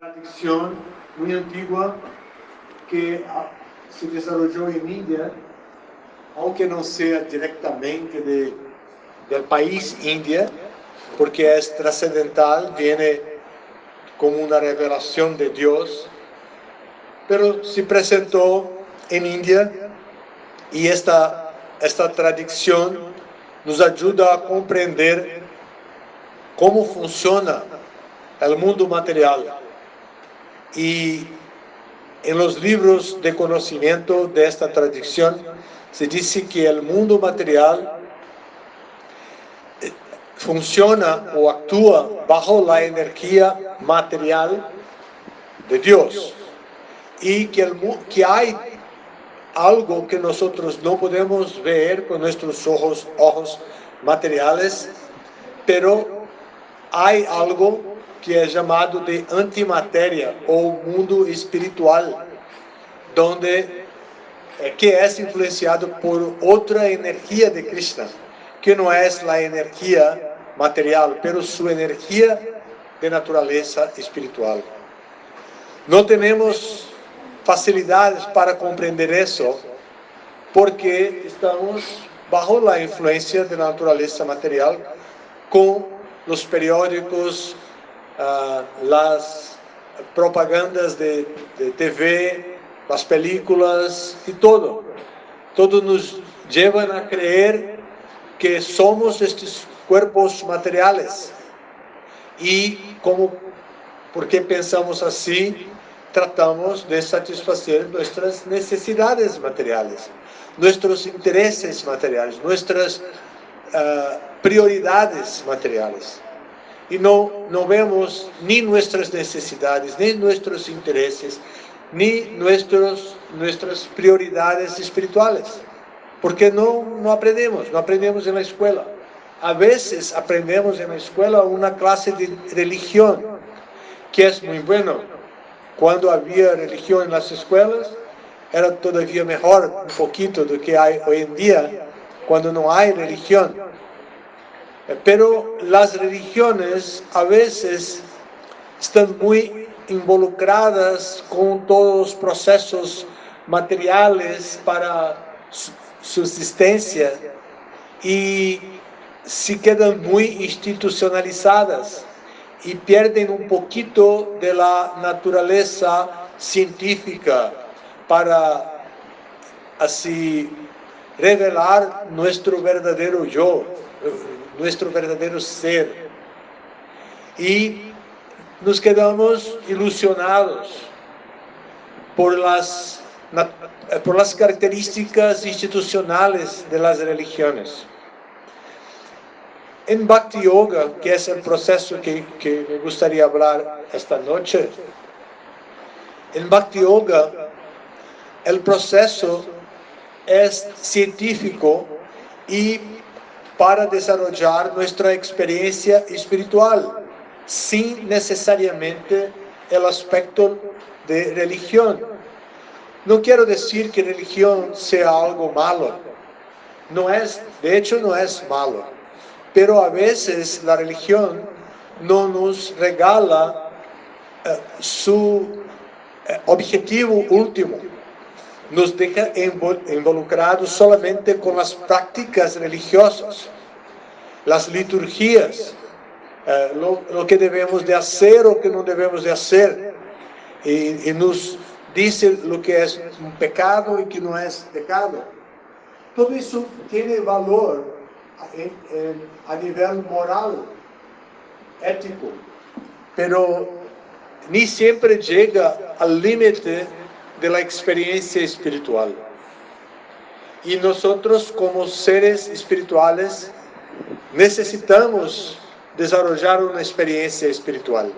tradición muy antigua que se desarrolló en India, aunque no sea directamente del país India, porque es trascendental, viene como una revelación de Dios, pero se presentó en India y esta tradición nos ayuda a comprender cómo funciona el mundo material. Y en los libros de conocimiento de esta tradición se dice que el mundo material funciona o actúa bajo la energía material de Dios y que hay algo que nosotros no podemos ver con nuestros ojos materiales, pero hay algo que es llamado de antimateria o mundo espiritual, donde que es influenciado por otra energía de Krishna, que no es la energía material, pero su energía de naturaleza espiritual. No tenemos facilidades para comprender eso porque estamos bajo la influencia de la naturaleza material con los periódicos, las propagandas de TV, las películas y todo. Todos nos llevan a creer que somos estos cuerpos materiales. Y porque pensamos así, tratamos de satisfacer nuestras necesidades materiales, nuestros intereses materiales, nuestras prioridades materiales. Y no vemos ni nuestras necesidades, ni nuestros intereses, ni nuestras prioridades espirituales. Porque no aprendemos en la escuela. A veces aprendemos en la escuela una clase de religión, que es muy bueno. Cuando había religión en las escuelas, era todavía mejor un poquito do que hay hoy en día, cuando no hay religión. Pero las religiones a veces están muy involucradas con todos los procesos materiales para subsistencia y se quedan muy institucionalizadas y pierden un poquito de la naturaleza científica para así revelar nuestro verdadero yo, nuestro verdadero ser. Y nos quedamos ilusionados por las características institucionales de las religiones. En Bhakti Yoga, que es el proceso que me gustaría hablar esta noche, en Bhakti Yoga el proceso es científico y para desarrollar nuestra experiencia espiritual, sin necesariamente el aspecto de religión. No quiero decir que religión sea algo malo. De hecho no es malo. Pero a veces la religión no nos regala su objetivo último. Nos deja involucrados solamente con las prácticas religiosas, las liturgias, lo que debemos de hacer o que no debemos de hacer, y nos dice lo que es un pecado y que no es pecado. Todo eso tiene valor a nivel moral, ético, pero ni siempre llega al límite de la experiencia espiritual. Y nosotros como seres espirituales necesitamos desarrollar una experiencia espiritual.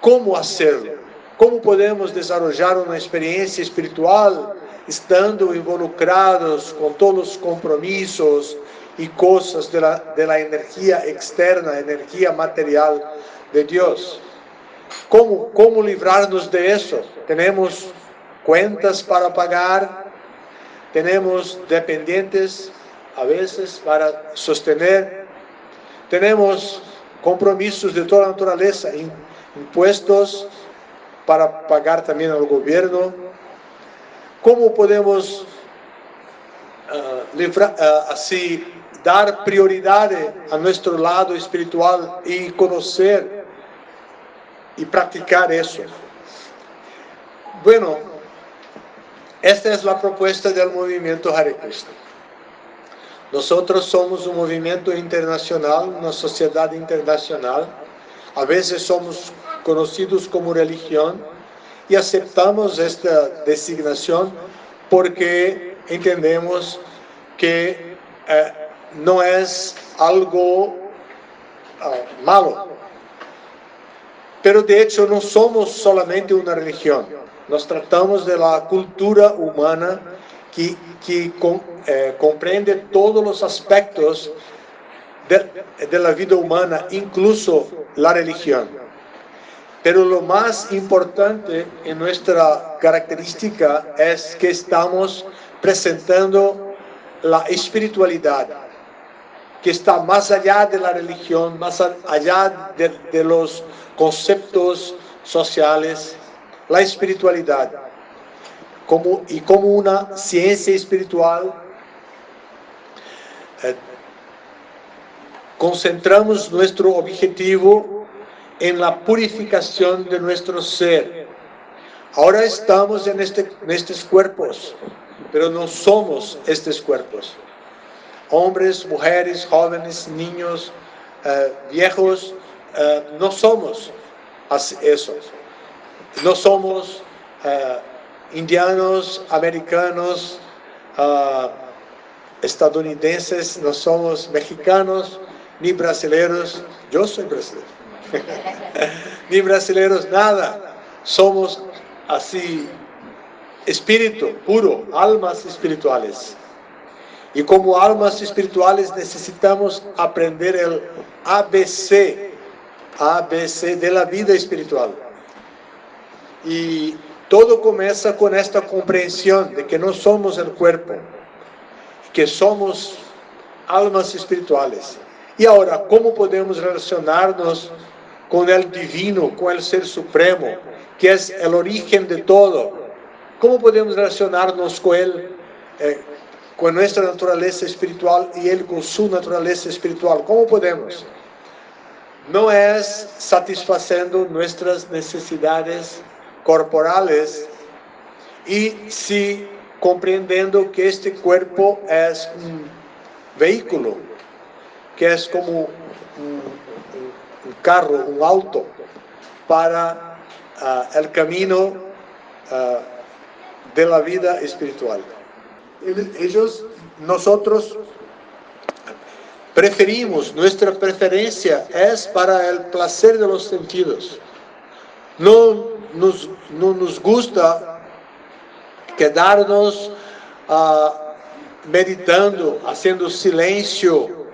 ¿Cómo hacerlo? ¿Cómo podemos desarrollar una experiencia espiritual estando involucrados con todos los compromisos y cosas de la energía externa, energía material de Dios? ¿Cómo librarnos de eso? Tenemos cuentas para pagar, tenemos dependientes a veces para sostener, tenemos compromisos de toda naturaleza, impuestos para pagar también al gobierno. ¿Cómo podemos así dar prioridad a nuestro lado espiritual y conocer y practicar eso? Bueno, esta es la propuesta del movimiento Hare Krishna. Nosotros somos un movimiento internacional, una sociedad internacional. A veces somos conocidos como religión y aceptamos esta designación porque entendemos que no es algo malo. Pero de hecho no somos solamente una religión. Nos tratamos de la cultura humana que comprende todos los aspectos de la vida humana, incluso la religión. Pero lo más importante en nuestra característica es que estamos presentando la espiritualidad, que está más allá de la religión, más allá de los conceptos sociales, la espiritualidad. Como una ciencia espiritual, concentramos nuestro objetivo en la purificación de nuestro ser. Ahora estamos en estos cuerpos, pero no somos estos cuerpos. Hombres, mujeres, jóvenes, niños, viejos, no somos eso. No somos indianos, americanos, estadounidenses, no somos mexicanos, ni brasileños. Yo soy brasileño. Ni brasileños, nada. Somos así, espíritu puro, almas espirituales. Y como almas espirituales necesitamos aprender el ABC de la vida espiritual. Y todo comienza con esta comprensión de que no somos el cuerpo, que somos almas espirituales. Y ahora, ¿cómo podemos relacionarnos con el divino, con el Ser Supremo, que es el origen de todo? ¿Cómo podemos relacionarnos con Él, con nuestra naturaleza espiritual y Él con su naturaleza espiritual? ¿Cómo podemos? No es satisfaciendo nuestras necesidades corporales y sí comprendiendo que este cuerpo es un vehículo, que es como un carro, un auto para el camino de la vida espiritual. Nosotros nuestra preferencia es para el placer de los sentidos. No nos gusta quedarnos meditando, haciendo silencio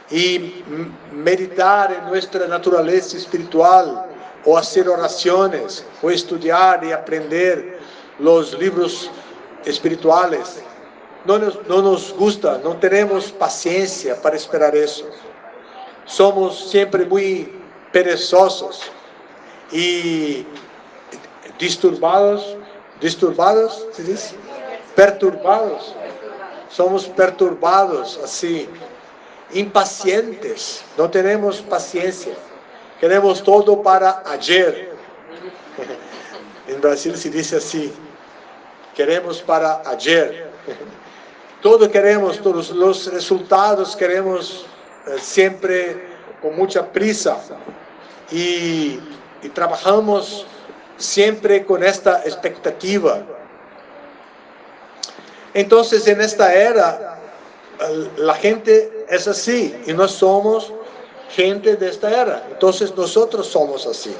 y meditar en nuestra naturaleza espiritual, o hacer oraciones, o estudiar y aprender los libros espirituales. No nos gusta, no tenemos paciencia para esperar eso. Somos siempre muy perezosos y disturbados, ¿se dice? Perturbados. Somos perturbados, así, impacientes, no tenemos paciencia. Queremos todo para ayer. En Brasil se dice así, queremos para ayer. Todo queremos, todos los resultados queremos siempre con mucha prisa. Y trabajamos siempre con esta expectativa. Entonces, en esta era, la gente es así, y no somos gente de esta era. Entonces, nosotros somos así.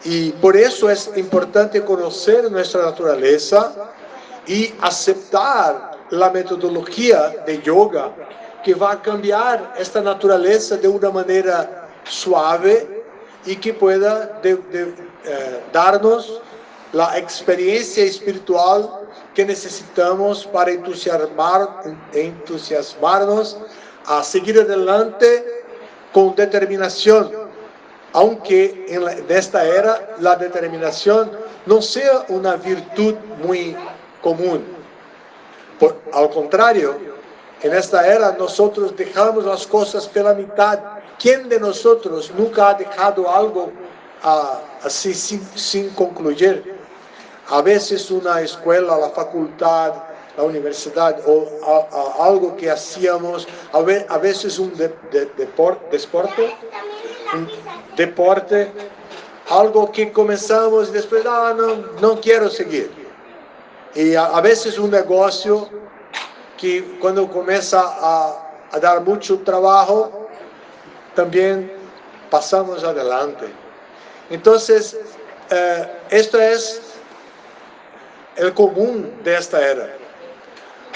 Y por eso es importante conocer nuestra naturaleza y aceptar la metodología de yoga que va a cambiar esta naturaleza de una manera suave y que pueda darnos la experiencia espiritual que necesitamos para entusiasmarnos a seguir adelante con determinación aunque en esta era la determinación no sea una virtud muy común. Al contrario, en esta era nosotros dejamos las cosas por la mitad. ¿Quién de nosotros nunca ha dejado algo así sin concluir? A veces una escuela, la facultad, la universidad o algo que hacíamos, a veces un deporte, algo que comenzamos y después, no quiero seguir. Y a veces un negocio que cuando comienza a dar mucho trabajo, también pasamos adelante. Entonces, esto es el común de esta era.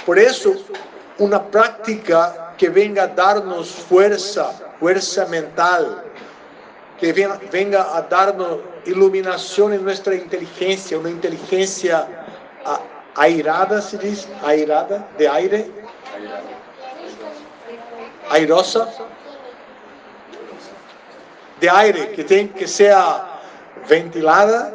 Por eso, una práctica que venga a darnos fuerza mental, que venga a darnos iluminación en nuestra inteligencia, una inteligencia airada, se dice, airada, de aire, airosa, de aire, que sea ventilada,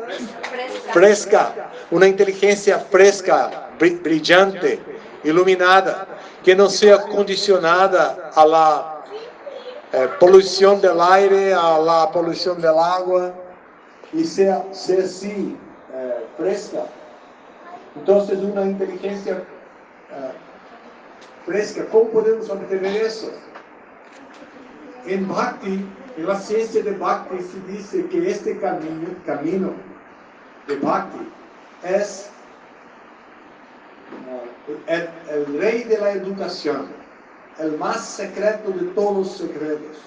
fresca, una inteligencia fresca, brillante, iluminada, que no sea condicionada a la polución del aire, a la polución del agua, y sea así, fresca. Entonces, una inteligencia fresca, ¿cómo podemos obtener eso? En Bhakti, en la ciencia de Bhakti, se dice que este camino de Bhakti es el rey de la educación, el más secreto de todos los secretos,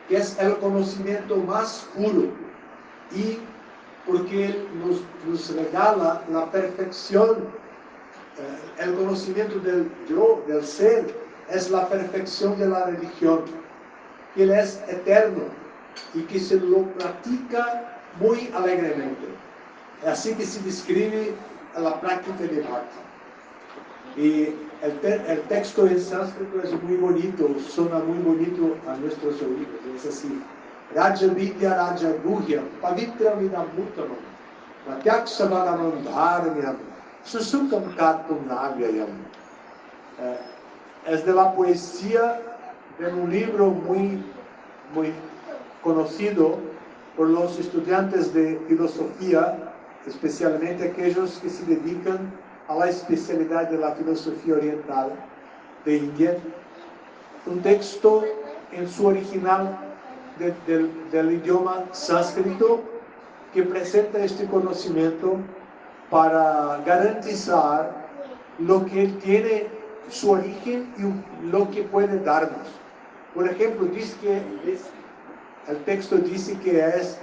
que es el conocimiento más puro, y porque Él nos regala la perfección, el conocimiento del yo, del ser, es la perfección de la religión. Él es eterno y que se lo practica muy alegremente. Así que se describe la práctica de Bhakti. Y el texto en sánscrito es muy bonito, suena muy bonito a nuestros oídos. Es así: Raja Vidya Raja Guhyam Pavitra Vidamuttamam Pratyakshavagamam Dharanyam Susukam Kartum Navyayam. Es de la poesía de un libro muy conocido por los estudiantes de filosofía, especialmente aquellos que se dedican a la especialidad de la filosofía oriental de India. Un texto en su original del idioma sánscrito que presenta este conocimiento para garantizar lo que él tiene, su origen y lo que puede darnos. Por ejemplo, el texto dice que es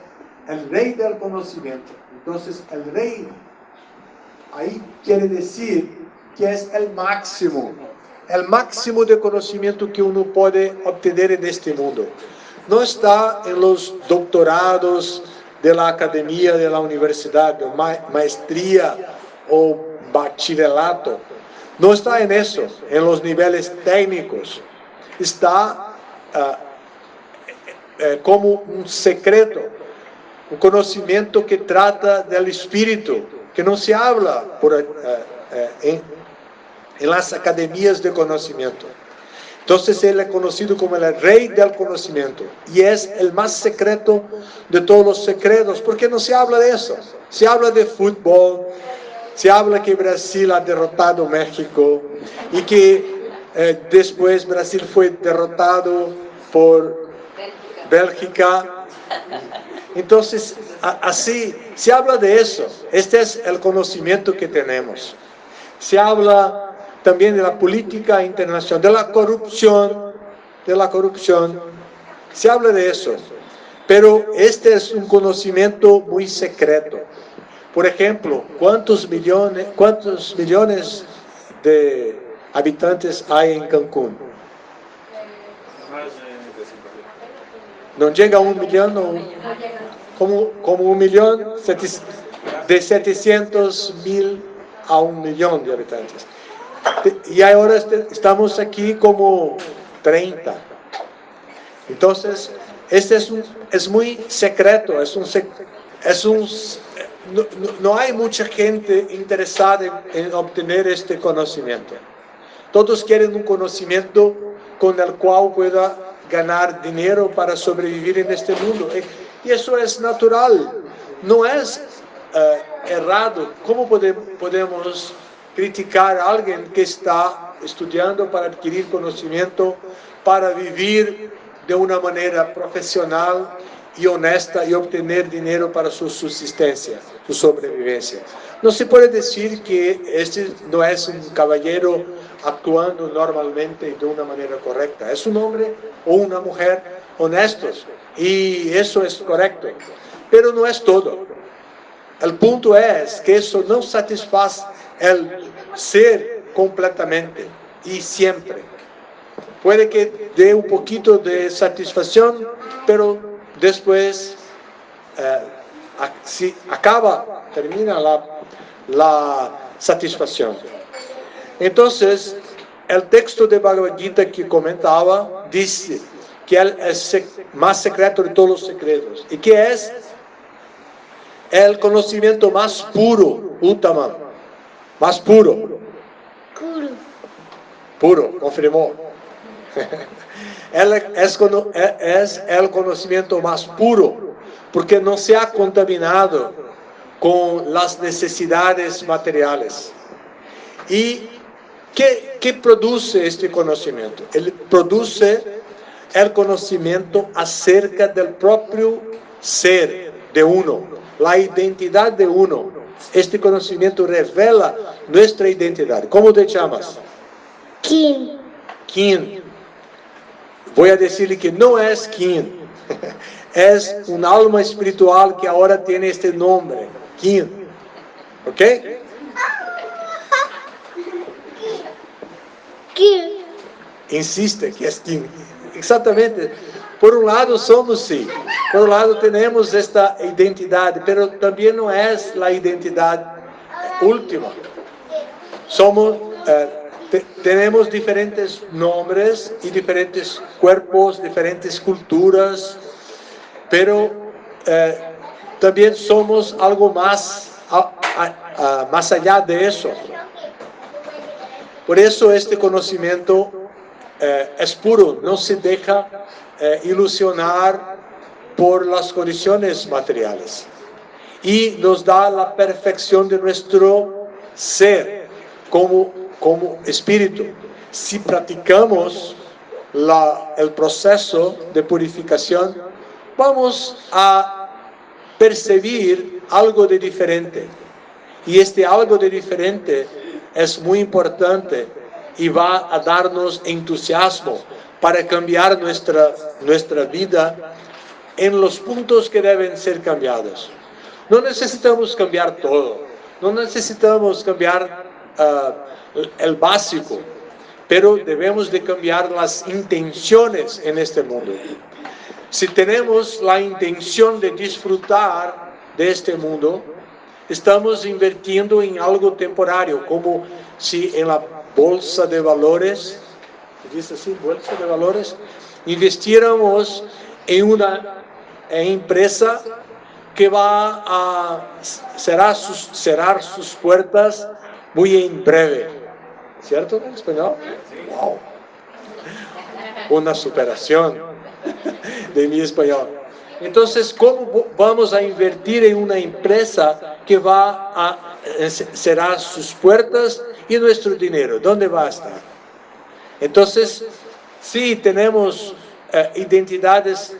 el rey del conocimiento. Entonces, el rey ahí quiere decir que es el máximo de conocimiento que uno puede obtener en este mundo. No está en los doctorados de la academia, de la universidad, de maestría o bachillerato. No está en eso, en los niveles técnicos. Está como un secreto, un conocimiento que trata del espíritu, que no se habla en las academias de conocimiento. Entonces él es conocido como el rey del conocimiento y es el más secreto de todos los secretos, porque no se habla de eso. Se habla de fútbol, se habla que Brasil ha derrotado a México y que después Brasil fue derrotado por Bélgica. Entonces, así, se habla de eso. Este es el conocimiento que tenemos. Se habla también de la política internacional, de la corrupción. Se habla de eso. Pero este es un conocimiento muy secreto. Por ejemplo, ¿cuántos millones de habitantes hay en Cancún? ¿No llega a 1 millón? No, como 1 millón, de 700,000 a 1 millón de habitantes. Y ahora estamos aquí como 30. Entonces, Este es muy secreto, no hay mucha gente interesada en obtener este conocimiento. Todos quieren un conocimiento con el cual pueda ganar dinero para sobrevivir en este mundo. Y eso es natural, no es errado. ¿Cómo podemos criticar a alguien que está estudiando para adquirir conocimiento, para vivir de una manera profesional y honesta y obtener dinero para su subsistencia, su sobrevivencia? No se puede decir que este no es un caballero actuando normalmente y de una manera correcta. Es un hombre o una mujer honestos y eso es correcto, pero no es todo. El punto es que eso no satisface el ser completamente y siempre. Puede que dé un poquito de satisfacción, pero después termina la satisfacción. Entonces, el texto de Bhagavad Gita que comentaba dice que Él es más secreto de todos los secretos y que es el conocimiento más puro, Uttama, más puro. Puro, confirmó. Él es el conocimiento más puro, porque no se ha contaminado con las necesidades materiales. ¿Y qué produce este conocimiento? Él produce el conocimiento acerca del propio ser de uno, la identidad de uno. Este conocimiento revela nuestra identidad. ¿Cómo te llamas? Kim. Voy a decirle que no es Kim. Es un alma espiritual que ahora tiene este nombre, Kim. ¿Ok? Kim. Insiste que es Kim. Exactamente. Por un lado somos sí. Por un lado tenemos esta identidad, pero también no es la identidad última. Tenemos diferentes nombres y diferentes cuerpos, diferentes culturas, pero también somos algo más allá de eso. Por eso este conocimiento es puro, no se deja ilusionar por las condiciones materiales y nos da la perfección de nuestro ser como espíritu. Si practicamos el proceso de purificación, vamos a percibir algo de diferente. Y este algo de diferente es muy importante y va a darnos entusiasmo para cambiar nuestra vida en los puntos que deben ser cambiados. No necesitamos cambiar todo, no necesitamos cambiar el básico, pero debemos de cambiar las intenciones en este mundo. Si tenemos la intención de disfrutar de este mundo, estamos invirtiendo en algo temporario, como si en la bolsa de valores, ¿se dice así, bolsa de valores? Investiéramos en una empresa que va a cerrar sus puertas muy en breve. ¿Cierto en español? ¡Wow! Una superación de mi español. Entonces, ¿cómo vamos a invertir en una empresa que va a cerrar sus puertas y nuestro dinero? ¿Dónde va a estar? Entonces, sí, tenemos identidades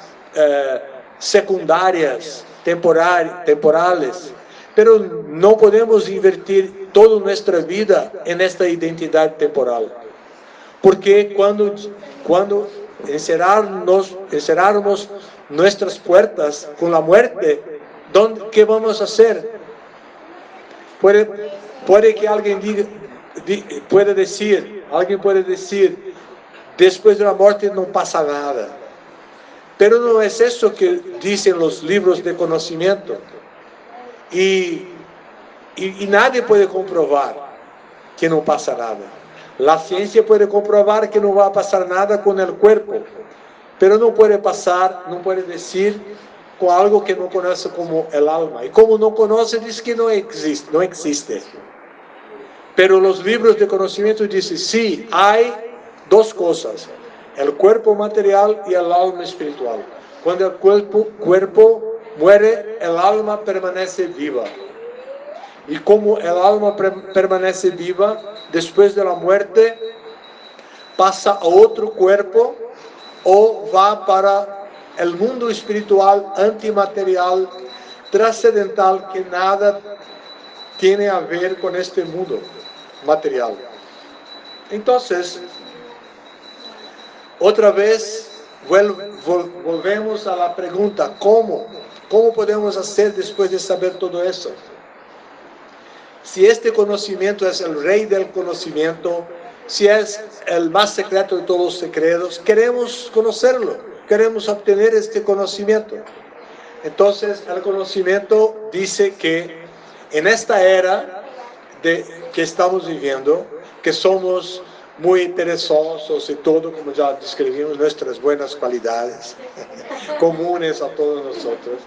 secundarias, temporales, pero no podemos invertir toda nuestra vida en esta identidad temporal. Porque cuando encerrarnos nuestras puertas con la muerte, ¿qué vamos a hacer? Puede que alguien puede decir, después de la muerte no pasa nada. Pero no es eso que dicen los libros de conocimiento. Y nadie puede comprobar que no pasa nada. La ciencia puede comprobar que no va a pasar nada con el cuerpo, pero no puede pasar, no puede decir con algo que no conoce como el alma. Y como no conoce, dice que no existe, no existe. Pero los libros de conocimiento dicen, sí, hay dos cosas, el cuerpo material y el alma espiritual. Cuando el cuerpo muere, el alma permanece viva. Y como el alma permanece viva, después de la muerte, pasa a otro cuerpo o va para el mundo espiritual antimaterial, trascendental, que nada tiene a ver con este mundo material. Entonces, otra vez volvemos a la pregunta, ¿cómo? ¿Cómo podemos hacer después de saber todo eso? Si este conocimiento es el rey del conocimiento, si es el más secreto de todos los secretos, queremos conocerlo, queremos obtener este conocimiento. Entonces, el conocimiento dice que en esta era que estamos viviendo, que somos muy perezosos y todo, como ya describimos, nuestras buenas cualidades comunes a todos nosotros.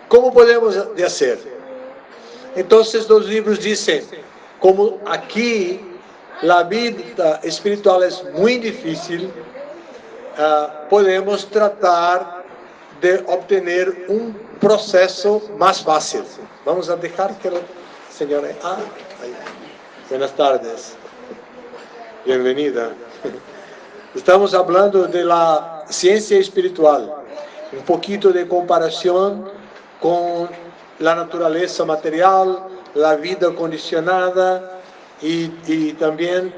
¿Cómo podemos hacer? Entonces los libros dicen, como aquí la vida espiritual es muy difícil, podemos tratar de obtener un proceso más fácil. Vamos a dejar que la señora... buenas tardes. Bienvenida. Estamos hablando de la ciencia espiritual. Un poquito de comparación con la naturaleza material, la vida condicionada y también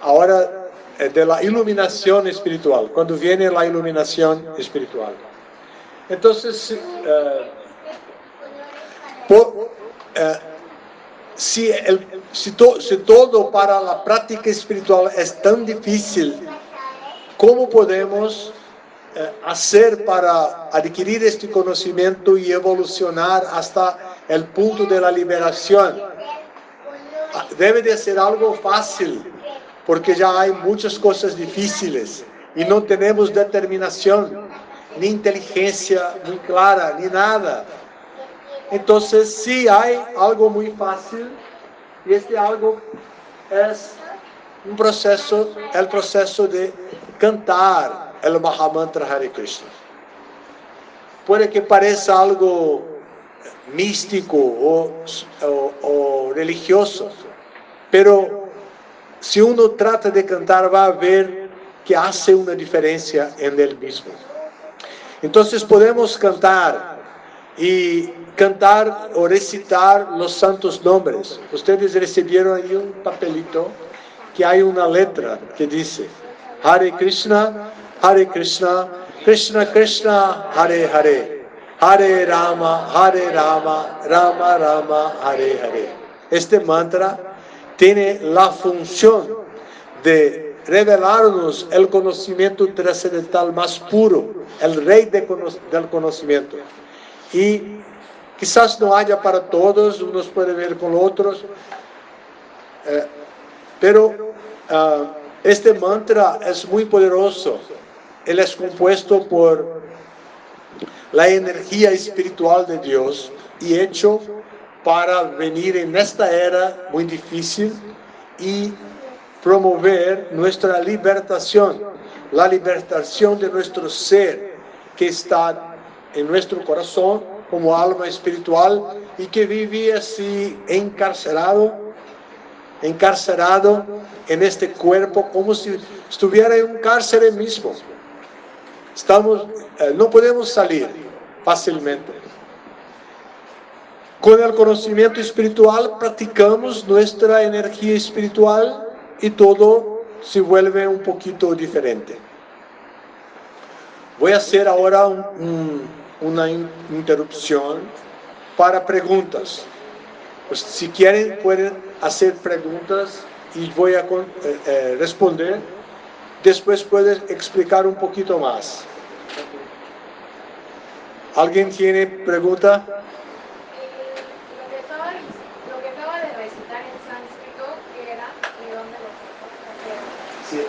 ahora de la iluminación espiritual, cuando viene la iluminación espiritual. Entonces, si todo para la práctica espiritual es tan difícil, ¿cómo podemos hacer para adquirir este conocimiento y evolucionar hasta el punto de la liberación? Debe de ser algo fácil, porque ya hay muchas cosas difíciles y no tenemos determinación, ni inteligencia muy clara, ni nada. Entonces, sí hay algo muy fácil, y este algo es un proceso, el proceso de cantar el Mahamantra Hare Krishna. Puede que parezca algo místico o religioso, pero si uno trata de cantar va a ver que hace una diferencia en él mismo. Entonces podemos cantar o recitar los santos nombres. Ustedes recibieron ahí un papelito que hay una letra que dice Hare Krishna, Krishna Krishna, Hare Hare, Hare Rama, Rama Rama, Hare Hare. Este mantra tiene la función de revelarnos el conocimiento trascendental más puro, el rey del conocimiento. Y quizás no haya para todos, unos pueden ver con otros, pero este mantra es muy poderoso. Él es compuesto por la energía espiritual de Dios y hecho para venir en esta era muy difícil y promover nuestra libertación, la libertación de nuestro ser que está en nuestro corazón como alma espiritual y que vive así encarcerado en este cuerpo como si estuviera en un cárcel mismo. No podemos salir fácilmente. Con el conocimiento espiritual practicamos nuestra energía espiritual y todo se vuelve un poquito diferente. Voy a hacer ahora una interrupción para preguntas. Pues, si quieren pueden hacer preguntas y voy a responder. Después puedes explicar un poquito más. ¿Alguien tiene pregunta? Lo que acaba de recitar en sánscrito, ¿qué era y dónde lo sacó? Sí.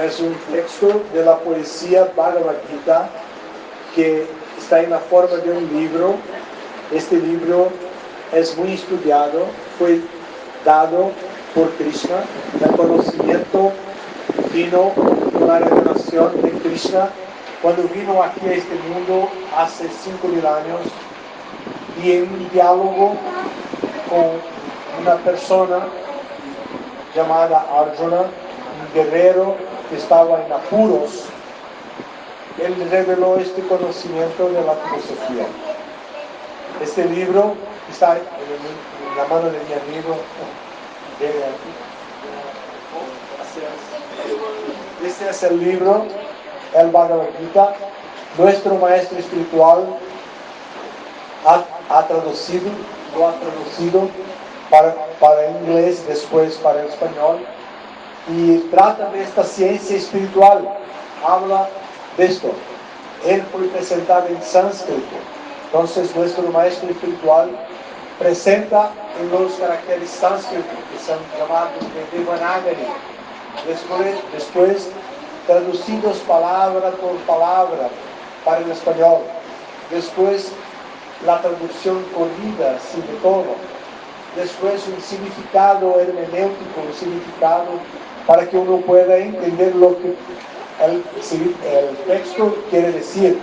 es un texto de la poesía Bhagavad Gita que está en la forma de un libro. Este libro es muy estudiado, fue dado por Krishna. El conocimiento vino con la revelación de Krishna cuando vino aquí a este mundo hace 5.000 años, y en un diálogo con una persona llamada Arjuna, un guerrero que estaba en apuros, él reveló este conocimiento de la filosofía. Este libro está en la mano de mi amigo. Este es el libro, el Bhagavad Gita. Nuestro maestro espiritual lo ha traducido para inglés, después para el español, y trata de esta ciencia espiritual, habla de esto. Él fue presentado en sánscrito, entonces nuestro maestro espiritual presenta en los caracteres sánscritos, que son llamados de Devanagari, después traducidos palabra por palabra para el español, después la traducción corrida, así de todo, después un significado hermenéutico, un significado para que uno pueda entender lo que el texto quiere decir.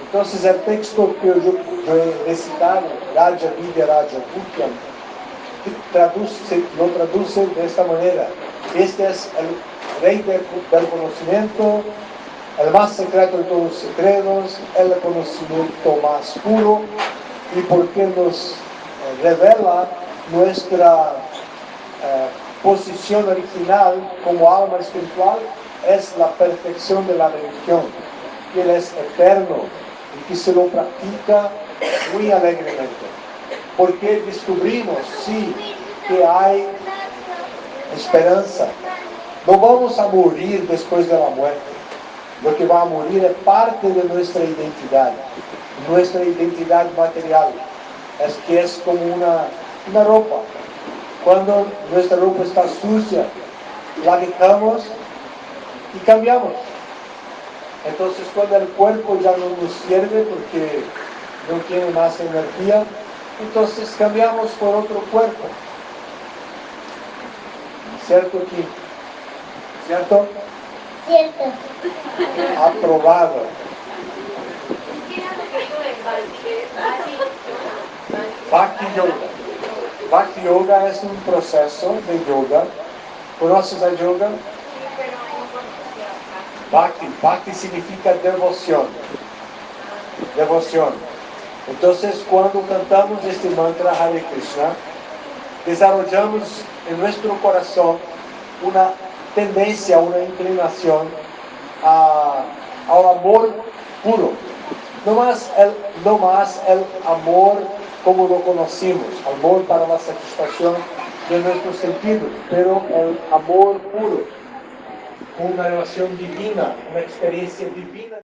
Entonces el texto que yo he recitado, Raja Vidya Raja Bhutyam, lo traduce de esta manera: este es el rey del conocimiento, el más secreto de todos los secretos, el conocimiento más puro, y porque nos revela nuestra posición original como alma espiritual, es la perfección de la religión, que Él es eterno y que se lo practica muy alegremente. Porque descubrimos, sí, que hay esperanza. No vamos a morir después de la muerte. Lo que va a morir es parte de nuestra identidad material. Es que es como una ropa. Cuando nuestra ropa está sucia, la dejamos y cambiamos. Entonces, cuando el cuerpo ya no nos sirve porque no tiene más energía, entonces cambiamos por otro cuerpo. ¿Cierto, Kim? ¿Cierto? Cierto. Aprobado. Bhakti Yoga. Bhakti Yoga es un proceso de yoga. ¿Conoces a yoga? Bhakti significa devoción. Devoción. Entonces, cuando cantamos este mantra Hare Krishna, desarrollamos en nuestro corazón una tendencia, una inclinación al amor puro. No más el amor como lo conocimos, amor para la satisfacción de nuestros sentidos, pero el amor puro, una relación divina, una experiencia divina.